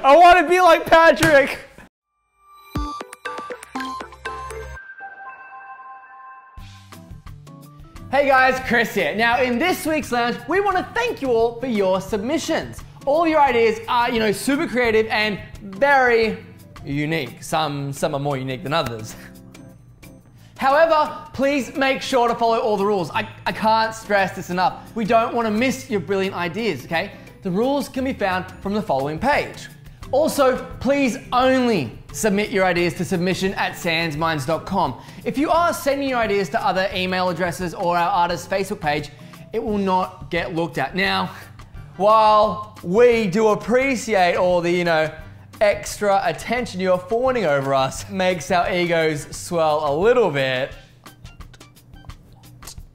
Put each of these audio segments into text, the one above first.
I want to be like Patrick. Hey guys, Chris here. Now in this week's lounge, we want to thank you all for your submissions. All of your ideas are, super creative and very unique. Some are more unique than others. However, please make sure to follow all the rules. I can't stress this enough. We don't want to miss your brilliant ideas, okay? The rules can be found from the following page. Also, please only submit your ideas to submission@sansminds.com. If you are sending your ideas to other email addresses or our artist's Facebook page, it will not get looked at. Now, while we do appreciate all the, extra attention you're fawning over us, makes our egos swell a little bit,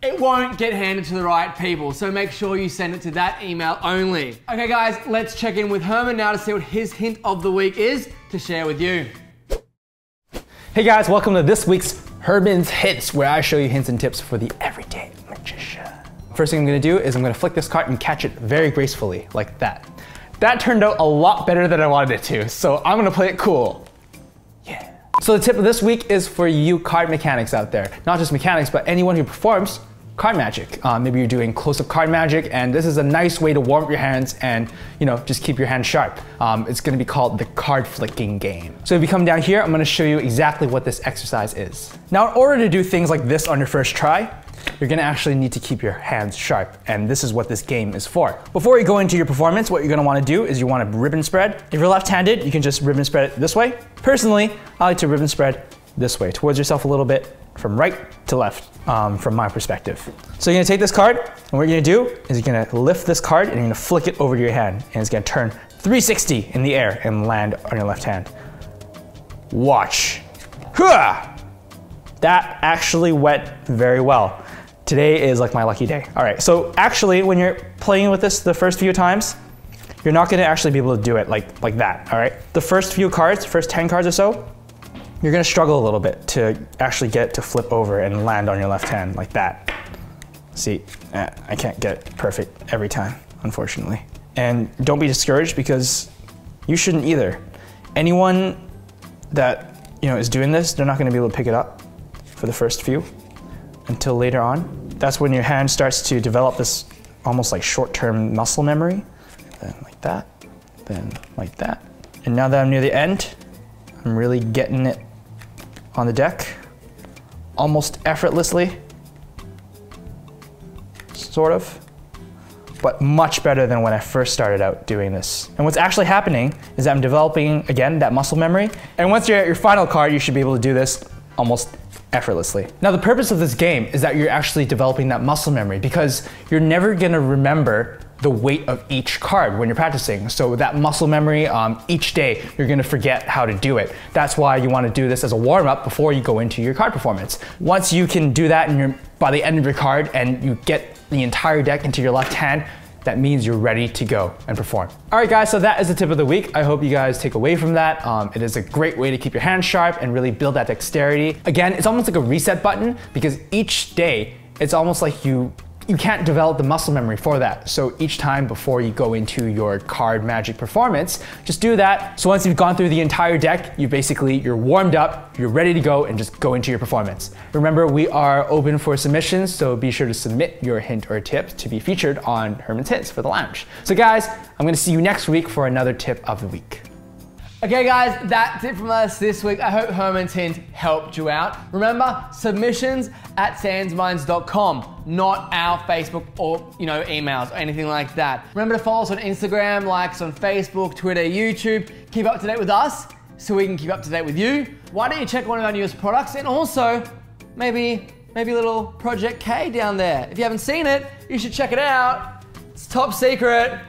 it won't get handed to the right people, so make sure you send it to that email only. Okay guys, let's check in with Herman now to see what his hint of the week is to share with you. Hey guys, welcome to this week's Herman's Hints, where I show you hints and tips for the everyday magician. First thing I'm gonna do is I'm gonna flick this card and catch it very gracefully, like that. That turned out a lot better than I wanted it to, so I'm gonna play it cool. Yeah. So the tip of this week is for you card mechanics out there. Not just mechanics, but anyone who performs card magic. Maybe you're doing close-up card magic, and this is a nice way to warm up your hands and, just keep your hands sharp. It's gonna be called the card flicking game. So if you come down here, I'm gonna show you exactly what this exercise is. Now, in order to do things like this on your first try, you're gonna actually need to keep your hands sharp, and this is what this game is for. Before you go into your performance, what you're gonna wanna do is you wanna ribbon spread. If you're left-handed, you can just ribbon spread it this way. Personally, I like to ribbon spread this way, towards yourself a little bit, from right to left, from my perspective. So you're gonna take this card, and what you're gonna do is you're gonna lift this card and you're gonna flick it over to your hand, and it's gonna turn 360 in the air and land on your left hand. Watch. Hooah! That actually went very well. Today is like my lucky day. All right, so actually when you're playing with this the first few times, you're not gonna actually be able to do it like that, all right? The first few cards, first 10 cards or so, you're gonna struggle a little bit to actually get to flip over and land on your left hand like that. See, I can't get it perfect every time, unfortunately. And don't be discouraged because you shouldn't either. Anyone that is doing this, they're not gonna be able to pick it up for the first few until later on. That's when your hand starts to develop this almost like short-term muscle memory. Then like that, then like that. And now that I'm near the end, I'm really getting it on the deck, almost effortlessly, sort of, but much better than when I first started out doing this. And what's actually happening is that I'm developing, again, that muscle memory. And once you're at your final card, you should be able to do this almost effortlessly. Now the purpose of this game is that you're actually developing that muscle memory, because you're never gonna remember the weight of each card when you're practicing. So that muscle memory, each day you're gonna forget how to do it. That's why you wanna do this as a warm-up before you go into your card performance. Once you can do that and by the end of your card and you get the entire deck into your left hand, that means you're ready to go and perform. All right guys, so that is the tip of the week. I hope you guys take away from that. It is a great way to keep your hands sharp and really build that dexterity. Again, it's almost like a reset button, because each day, it's almost like you can't develop the muscle memory for that. So each time before you go into your card magic performance, just do that. So once you've gone through the entire deck, you're warmed up, you're ready to go and just go into your performance. Remember, we are open for submissions, so be sure to submit your hint or tip to be featured on Herman's Hints for the Lounge. So guys, I'm gonna see you next week for another tip of the week. Okay guys, that's it from us this week. I hope Herman's hint helped you out. Remember, submissions@sansminds.com, not our Facebook or emails or anything like that. Remember to follow us on Instagram, like us on Facebook, Twitter, YouTube. Keep up to date with us so we can keep up to date with you. Why don't you check one of our newest products, and also maybe a little Project K down there. If you haven't seen it, you should check it out. It's top secret.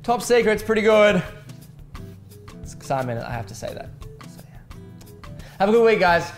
Top secret, it's pretty good. I have to say that. So, yeah. Have a good week, guys.